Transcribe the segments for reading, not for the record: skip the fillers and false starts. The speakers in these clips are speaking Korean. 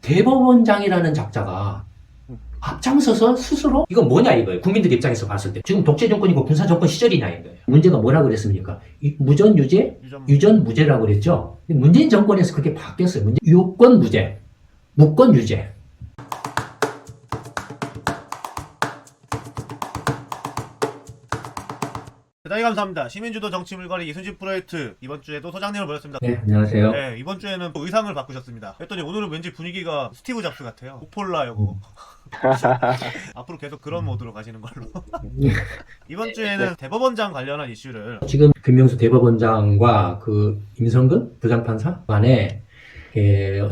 대법원장이라는 작자가 앞장서서 스스로 이건 뭐냐 이거예요. 국민들 입장에서 봤을 때 지금 독재 정권이고 군사 정권 시절이냐 이거예요. 문제가 뭐라 그랬습니까? 무전 유죄, 유전 무죄라고 그랬죠. 문재인 정권에서 그렇게 바뀌었어요. 유권 무죄, 무권 유죄. 대단히 감사합니다. 시민주도 정치물거리 이순신 프로젝트 이번 주에도 소장님을 모셨습니다. 네, 안녕하세요. 네, 이번 주에는 또 의상을 바꾸셨습니다. 했더니 오늘은 왠지 분위기가 스티브 잡스 같아요. 우폴라 여고. 앞으로 계속 그런 모드로 가시는 걸로. 이번 주에는 대법원장 관련한 이슈를 지금 김명수 대법원장과 그 임성근 부장판사 간에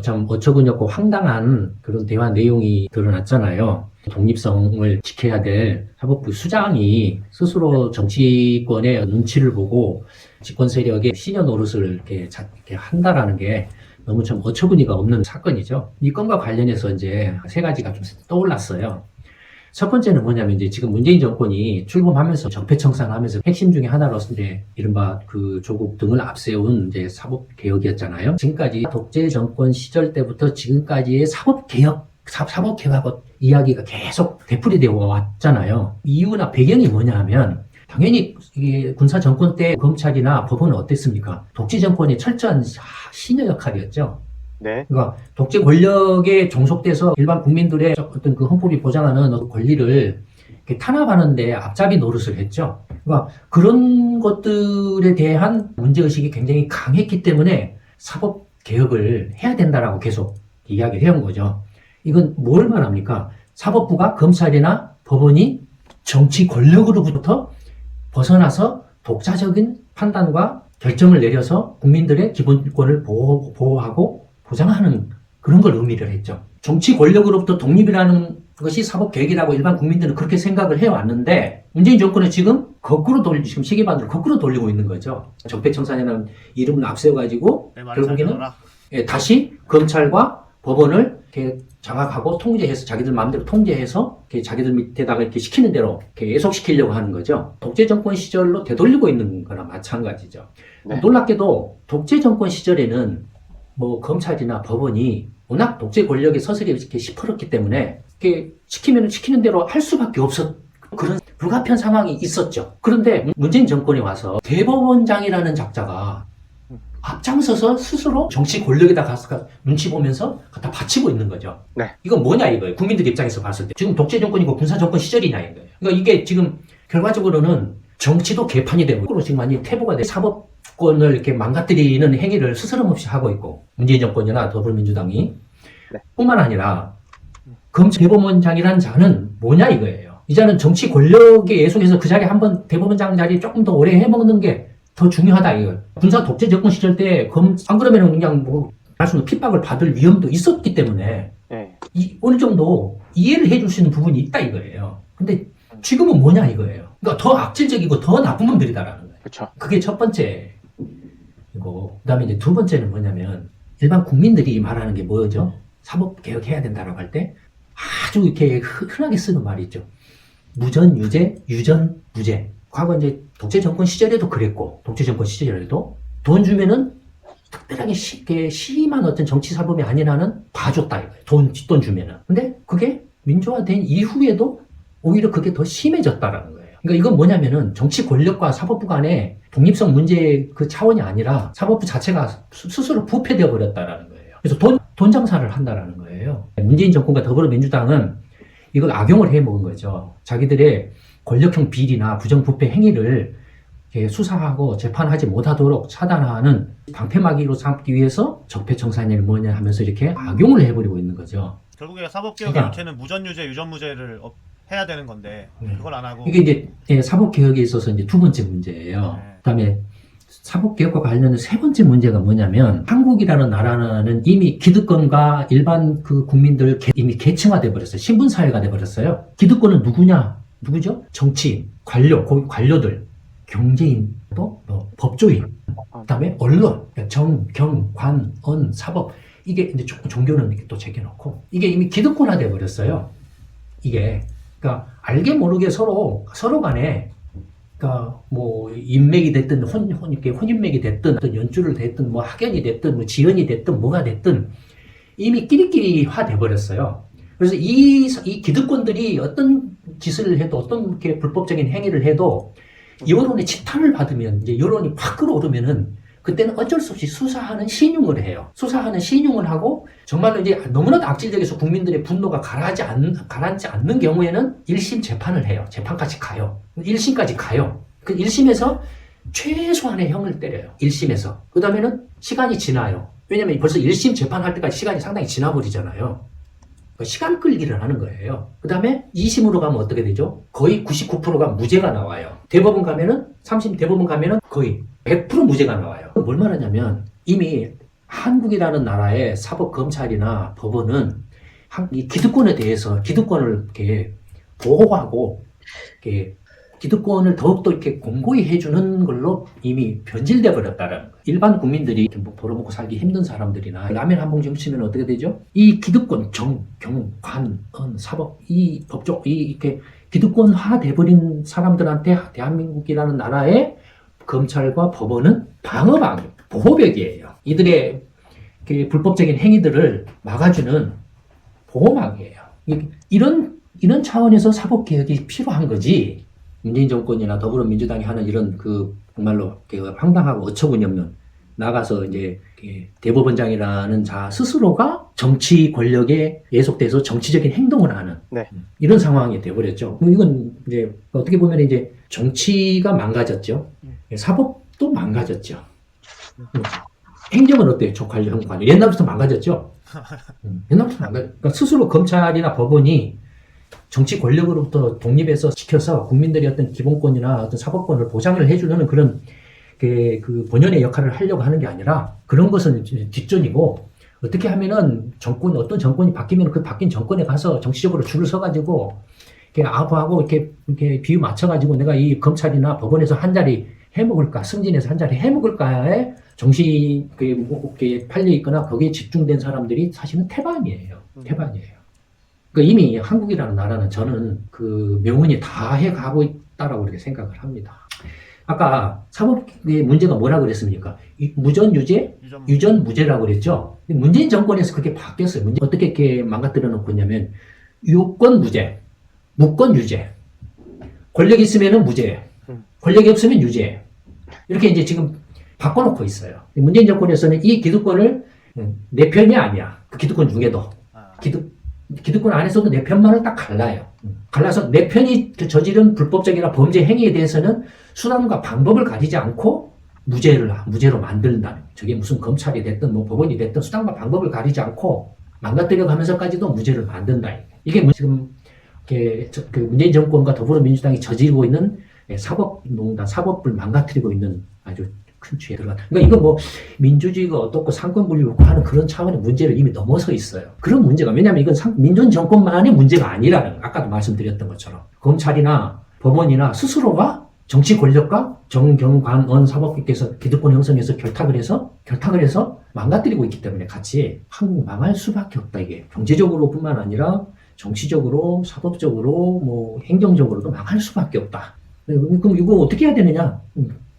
참 어처구니없고 황당한 그런 대화 내용이 드러났잖아요. 독립성을 지켜야 될 사법부 수장이 스스로 정치권의 눈치를 보고 집권 세력의 시녀 노릇을 이렇게 한다라는 게 너무 좀 어처구니가 없는 사건이죠. 이 건과 관련해서 이제 세 가지가 좀 떠올랐어요. 첫 번째는 뭐냐면 이제 지금 문재인 정권이 출범하면서 적폐청산하면서 핵심 중에 하나로서 이제 이른바 그 조국 등을 앞세운 이제 사법개혁이었잖아요. 지금까지 독재 정권 시절 때부터 지금까지의 사법개혁 이야기가 계속 되풀이되어 왔잖아요. 이유나 배경이 뭐냐 하면 당연히 이게 군사 정권 때 검찰이나 법원은 어땠습니까? 독재 정권의 철저한 시녀 역할이었죠. 네. 그러니까 독재 권력에 종속돼서 일반 국민들의 어떤 그 헌법이 보장하는 어떤 권리를 이렇게 탄압하는데 앞잡이 노릇을 했죠. 그러니까 그런 것들에 대한 문제의식이 굉장히 강했기 때문에 사법 개혁을 해야 된다라고 계속 이야기를 해온 거죠. 이건 뭘 말합니까? 사법부가 검찰이나 법원이 정치 권력으로부터 벗어나서 독자적인 판단과 결정을 내려서 국민들의 기본권을 보호하고 보장하는 그런 걸 의미를 했죠. 정치 권력으로부터 독립이라는 것이 사법개혁이라고 일반 국민들은 그렇게 생각을 해왔는데 문재인 정권은 지금 지금 시계반으로 거꾸로 돌리고 있는 거죠. 적폐청산이라는 이름을 앞세워가지고 결국에는 다시 검찰과 법원을 이렇게 장악하고 통제해서 자기들 마음대로 통제해서 이렇게 자기들 밑에다가 이렇게 시키는 대로 이렇게 예속시키려고 하는 거죠. 독재 정권 시절로 되돌리고 있는 거나 마찬가지죠. 네. 놀랍게도 독재 정권 시절에는 뭐 검찰이나 법원이 워낙 독재 권력의 서슬이 이렇게 시퍼렇기 때문에 이렇게 시키면 시키는 대로 할 수밖에 없었 그런 불가피한 상황이 있었죠. 그런데 문재인 정권에 와서 대법원장이라는 작자가 앞장서서 스스로 정치 권력에다 가서 눈치 보면서 갖다 바치고 있는 거죠. 네. 이건 뭐냐 이거예요. 국민들 입장에서 봤을 때. 지금 독재 정권이고 군사 정권 시절이냐 이거예요. 그러니까 이게 지금 결과적으로는 정치도 개판이 되고 지금 많이 퇴보가 돼 사법권을 이렇게 망가뜨리는 행위를 스스럼없이 하고 있고 문재인 정권이나 더불어민주당이 네. 뿐만 아니라 검찰 대법원장이라는 자는 뭐냐 이거예요. 이 자는 정치 권력에 예속해서 그 자리에 한번 대법원장 자리에 조금 더 오래 해먹는 게 더 중요하다 이거. 군사 독재 정권 시절 때 안 그러면 그냥 뭐 말씀 핍박을 받을 위험도 있었기 때문에 네. 어느 정도 이해를 해줄 수 있는 부분이 있다 이거예요. 근데 지금은 뭐냐 이거예요. 그러니까 더 악질적이고 더 나쁜 놈들이다라는 거예요. 그렇죠. 그게 첫 번째이고 그다음에 이제 두 번째는 뭐냐면 일반 국민들이 말하는 게 뭐죠? 사법 개혁해야 된다라고 할 때 아주 이렇게 흔하게 쓰는 말이 있죠. 무전 유죄, 유전 무죄. 과거 이제 독재 정권 시절에도 그랬고, 독재 정권 시절에도 돈 주면은 특별하게 심한 어떤 정치 사범이 아니라는 봐줬다 이거예요. 뒷돈 주면은. 근데 그게 민주화된 이후에도 오히려 그게 더 심해졌다라는 거예요. 그러니까 이건 뭐냐면은 정치 권력과 사법부 간의 독립성 문제 그 차원이 아니라 사법부 자체가 스스로 부패되어 버렸다라는 거예요. 그래서 돈 장사를 한다라는 거예요. 문재인 정권과 더불어민주당은 이걸 악용을 해 먹은 거죠. 자기들의 권력형 비리나 부정부패 행위를 수사하고 재판하지 못하도록 차단하는 방패막이로 삼기 위해서 적폐청산이 뭐냐 하면서 이렇게 악용을 해버리고 있는 거죠. 결국에 사법개혁의 정체는 무전유죄, 유전무죄를 해야 되는 건데 그걸 안 하고 이게 이제 사법개혁에 있어서 이제 두 번째 문제예요. 그다음에 사법개혁과 관련된 세 번째 문제가 뭐냐면 한국이라는 나라는 이미 기득권과 일반 그 국민들 이미 계층화돼 버렸어요. 신분사회가 돼 버렸어요. 기득권은 누구죠? 정치인, 관료들, 경제인, 또 법조인, 그다음에 언론, 경, 관, 사법 이게 이제 종교는 이렇게 또 제껴놓고 이게 이미 기득권화돼 버렸어요. 이게 그러니까 알게 모르게 서로 간에 그러니까 뭐 인맥이 됐든 혼인맥이 됐든 어떤 연주를 됐든 뭐 학연이 됐든 뭐 지연이 됐든 뭐가 됐든 이미 끼리끼리화 돼버렸어요. 그래서 이 기득권들이 어떤 짓을 해도 어떤 이렇게 불법적인 행위를 해도 여론의 지탄을 받으면 이제 여론이 확 끌어오르면은 그때는 어쩔 수 없이 수사하는 신용을 해요. 수사하는 신용을 하고 정말로 이제 너무나도 악질적에서 국민들의 분노가 가라앉지 않는 경우에는 1심 재판을 해요. 재판까지 가요. 1심까지 가요. 그 1심에서 최소한의 형을 때려요. 1심에서. 그 다음에는 시간이 지나요. 왜냐면 벌써 1심 재판할 때까지 시간이 상당히 지나버리잖아요. 시간 끌기를 하는 거예요. 그 다음에 2심으로 가면 어떻게 되죠? 거의 99%가 무죄가 나와요. 대법원 가면은, 3심 대법원 가면은 거의 100% 무죄가 나와요. 뭘 말하냐면 이미 한국이라는 나라의 사법 검찰이나 법원은 이 기득권에 대해서 기득권을 이렇게 보호하고 이렇게 기득권을 더욱더 이렇게 공고히 해주는 걸로 이미 변질돼 버렸다는 거예요. 일반 국민들이 이렇게 뭐 벌어먹고 살기 힘든 사람들이나 라면 한 봉지 훔치면 어떻게 되죠? 이 기득권, 정, 경, 관, 은, 사법, 이 법적, 이렇게 기득권화 돼버린 사람들한테 대한민국이라는 나라의 검찰과 법원은 방어막, 보호벽이에요. 이들의 불법적인 행위들을 막아주는 보호막이에요. 이런 차원에서 사법개혁이 필요한 거지. 문재인 정권이나 더불어민주당이 하는 이런 정말로 황당하고 어처구니 없는 나가서 이제 대법원장이라는 자 스스로가 정치 권력에 예속돼서 정치적인 행동을 하는 네. 이런 상황이 돼버렸죠. 이건 이제 어떻게 보면 이제 정치가 망가졌죠. 사법도 망가졌죠. 행정은 어때요? 족관리, 관리 옛날부터 망가졌죠. 옛날부터 그러니까 스스로 검찰이나 법원이 정치 권력으로부터 독립해서 지켜서 국민들의 어떤 기본권이나 어떤 사법권을 보장을 해주는 그런 그 본연의 역할을 하려고 하는 게 아니라 그런 것은 뒷전이고 어떻게 하면은 어떤 정권이 바뀌면 그 바뀐 정권에 가서 정치적으로 줄을 서가지고 이렇게 아부하고 이렇게 비유 맞춰가지고 내가 이 검찰이나 법원에서 한 자리 해먹을까, 승진해서 한 자리 해먹을까에 정신이 팔려 있거나 거기에 집중된 사람들이 사실은 태반이에요. 태반이에요. 그러니까 이미 한국이라는 나라는 저는 그 명운이 다 해가고 있다라고 그렇게 생각을 합니다. 아까 사법의 문제가 뭐라 그랬습니까? 무전 유죄, 유전 무죄라고 그랬죠. 문재인 정권에서 그게 바뀌었어요. 어떻게 이렇게 망가뜨려 놓고 있냐면 유권 무죄, 무권 유죄, 권력이 있으면은 무죄, 권력이 없으면 유죄. 이렇게 이제 지금 바꿔놓고 있어요. 문재인 정권에서는 이 기득권을 내 편이 아니야. 그 기득권 중에도 기득권 안에서도 내 편만을 딱 갈라요. 갈라서 내 편이 저지른 불법적이나 범죄 행위에 대해서는 수단과 방법을 가리지 않고 무죄로 만든다는. 저게 무슨 검찰이 됐든 뭐 법원이 됐든 수단과 방법을 가리지 않고 망가뜨려 가면서까지도 무죄를 만든다. 이게 지금 그 문재인 정권과 더불어민주당이 저지르고 있는 사법농단, 사법을 망가뜨리고 있는 아주 큰 죄에 들어가. 그러니까 이거 뭐 민주주의가 어떻고 상권 분립이 없고 하는 그런 차원의 문제를 이미 넘어서 있어요. 그런 문제가 왜냐하면 이건 민주주의 정권만의 문제가 아니라는 거. 아까도 말씀드렸던 것처럼 검찰이나 법원이나 스스로가 정치 권력과 정경관언 사법국에서 기득권 형성해서 결탁을 해서 망가뜨리고 있기 때문에 같이 한국 망할 수밖에 없다. 이게 경제적으로뿐만 아니라 정치적으로, 사법적으로, 뭐 행정적으로도 망할 수밖에 없다. 그럼 이거 어떻게 해야 되느냐?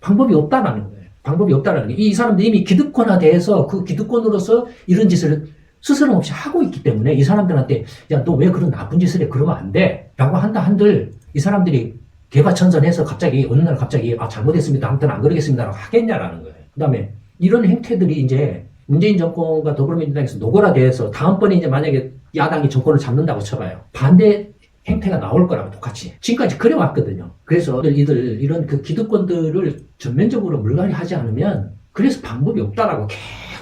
방법이 없다라는 거예요. 방법이 없다라는 게 이 사람들이 이미 기득권화돼서 그 기득권으로서 이런 짓을 스스럼 없이 하고 있기 때문에 이 사람들한테 야, 너 왜 그런 나쁜 짓을 해? 그러면 안 돼. 라고 한들 이 사람들이 개과천선해서 어느 날 갑자기 잘못했습니다. 아무튼 안 그러겠습니다. 라고 하겠냐라는 거예요. 그 다음에 이런 행태들이 이제 문재인 정권과 더불어민주당에서 노골화돼서 다음번에 이제 만약에 야당이 정권을 잡는다고 쳐봐요. 반대 행태가 나올 거라고 똑같이. 지금까지 그래왔거든요. 그래서 이런 그 기득권들을 전면적으로 물갈이 하지 않으면 그래서 방법이 없다라고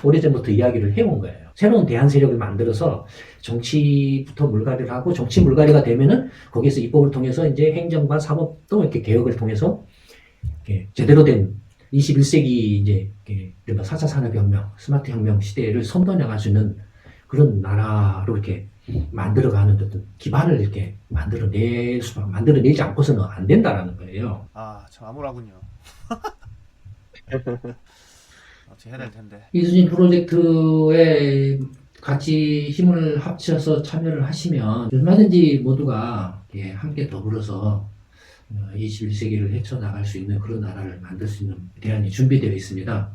오래전부터 이야기를 해온 거예요. 새로운 대안 세력을 만들어서 정치부터 물갈이를 하고 정치 물갈이가 되면은 거기에서 입법을 통해서 이제 행정과 사법도 이렇게 개혁을 통해서 이렇게 제대로 된 21세기 이제 4차 산업혁명, 스마트 혁명 시대를 선도해나갈 수 있는 그런 나라로 이렇게 만들어가는 어떤 기반을 이렇게 만들어내지 않고서는 안 된다라는 거예요. 참 암울하군요. 어떻게 해야 될 텐데. 이수진 프로젝트에 같이 힘을 합쳐서 참여를 하시면 얼마든지 모두가 함께 더불어서 21세기를 헤쳐나갈 수 있는 그런 나라를 만들 수 있는 대안이 준비되어 있습니다.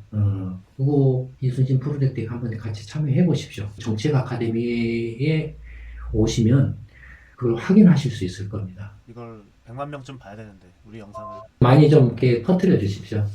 그거 이순신 프로젝트에 한번 같이 참여해 보십시오. 정책 아카데미에 오시면 그걸 확인하실 수 있을 겁니다. 이걸 100만 명쯤 봐야 되는데 우리 영상을 많이 좀 이렇게 퍼뜨려 주십시오.